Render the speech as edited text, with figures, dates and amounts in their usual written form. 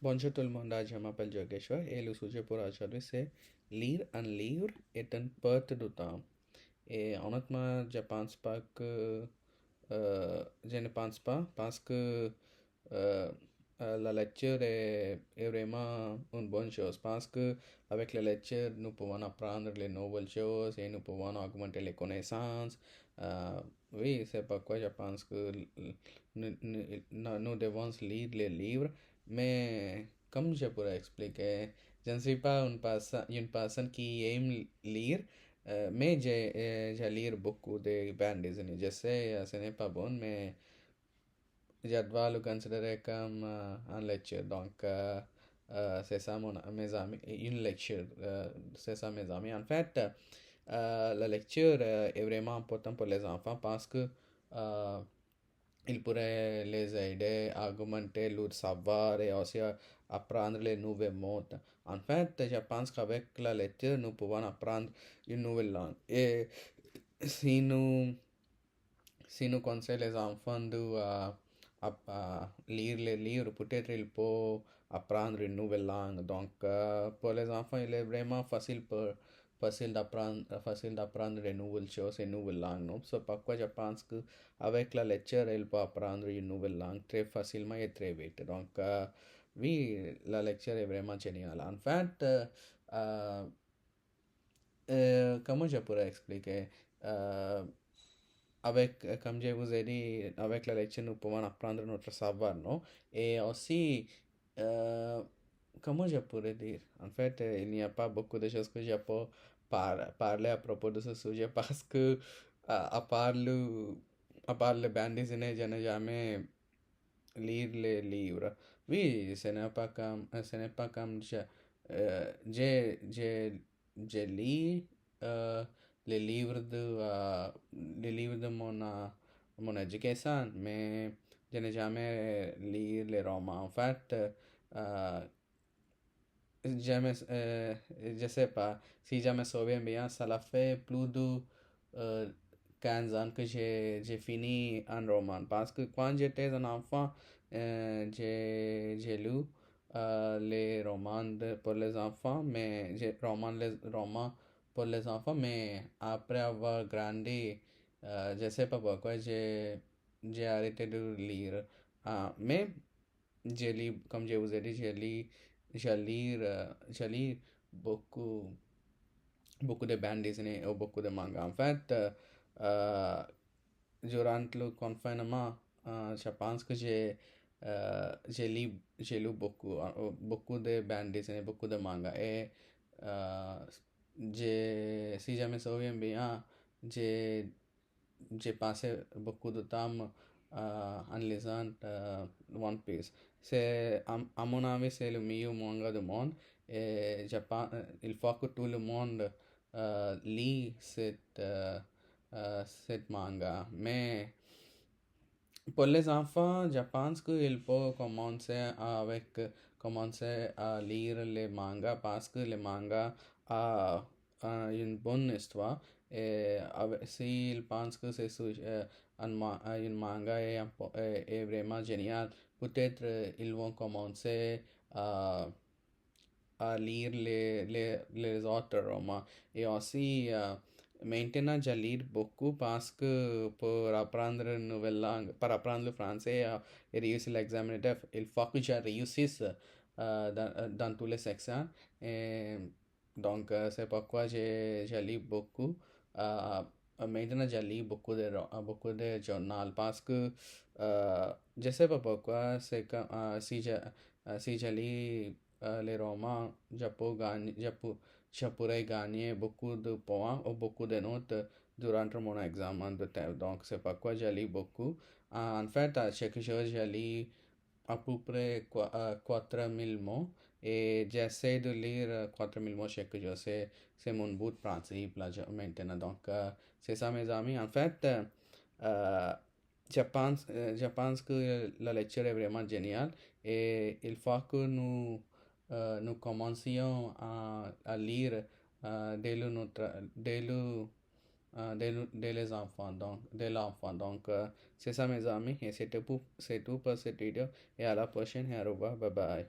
Bonjour tout le monde, je m'appelle Jogeshwar et le sujet pour aujourd'hui c'est lire un livre est une perte de temps. Et honnêtement, je ne pense pas parce que euh, la lecture est vraiment une bonne chose parce que avec la lecture, nous pouvons apprendre les nouvelles choses et nous pouvons augmenter les connaissances. Euh, oui, c'est pourquoi je pense que nous devons lire les livres, mais comme je pourrais expliquer, je ne suis pas une personne qui aime lire. Mais j'ai lu beaucoup de bandes dessinées. Je sais, ce n'est pas bon, mais je dois le considérer comme un lecture. Donc, c'est ça, mes amis. Une lecture, c'est ça, mes amis. En fait, la lecture est vraiment importante pour les enfants parce que euh, il pourrait les aider à augmenter leur savoir et aussi à apprendre les nouveaux mots. En fait, je pense qu'avec la lecture, nous pouvons apprendre une nouvelle langue. Et si nous, si nous conseillons les enfants de lire les livres, peut-être ils peuvent apprendre une nouvelle langue. Donc, pour les enfants, il est vraiment facile d'apprendre de nouvelles choses et nouvelles langues. Non? C'est pourquoi je pense que avec la lecture, ils peuvent apprendre une nouvelle langue très facilement et très vite. Donc, oui, la lecture est vraiment géniale. En fait, euh, comment je pourrais expliquer? Euh, comme je vous ai dit, avec la lecture, nous pouvons apprendre notre savoir, non? Et aussi, euh, comment je pourrais dire? En fait, il n'y a pas beaucoup de choses que je peux parler à propos de ce sujet parce que, à à part le band dessinée, je n'ai jamais lire les livres. Oui, ce n'est pas comme je lis euh, les livres de mon éducation, mais je n'ai jamais lu les romans. En fait, euh, je sais pas, si je me souviens bien, ça l'a fait plus de euh, 15 ans que j'ai fini un roman. Parce que quand j'étais un enfant, j'ai lu les romans pour les enfants, mais les romans pour les enfants, mais après avoir grandi, je sais pas pourquoi j'ai arrêté de lire. Mais j'ai lu, comme je vous ai dit, j'ai lu beaucoup, beaucoup de bandes dessinées ou beaucoup de mangas. En fait, euh, durant le confinement, je pense que j'ai lu beaucoup, beaucoup de bandes dessinées, beaucoup de mangas. Et euh, si je me souviens bien, j'ai j'ai passé beaucoup de temps en lisant One Piece. À mon avis, c'est le meilleur manga du monde. Et il faut que tout le monde lit cette manga. Mais pour les enfants, je pense qu'il faut commencer à lire les mangas parce que les mangas a une bonne histoire. Et s'ils pensent que une manga est vraiment génial, peut-être ils vont commencer à, à lire les autres romans. Et aussi, maintenant, je lis beaucoup parce que pour apprendre une nouvelle langue, pour apprendre le français et réussir l'examen de DEF, il faut que je réussisse dans tous les sections. Et donc, c'est pourquoi je lis beaucoup. Euh, Maintenant, je lis beaucoup de journaux parce que je sais pas pourquoi, c'est que si je lis les romans, je pourrais gagner beaucoup de points ou beaucoup de notes durant mon examen de thème. Donc, c'est pourquoi je lis beaucoup. En fait, à chaque jour, je lis à peu près 4000 mots et j'essaie de lire 4000 mots chaque jour. C'est mon but principal maintenant. Donc, c'est ça, mes amis. En fait, euh, je pense que la lecture est vraiment géniale et il faut que nous commencions à lire dès les enfants, dès l'enfant. Donc, c'est ça, mes amis, et c'est tout pour cette vidéo, et à la prochaine, et au revoir, bye bye.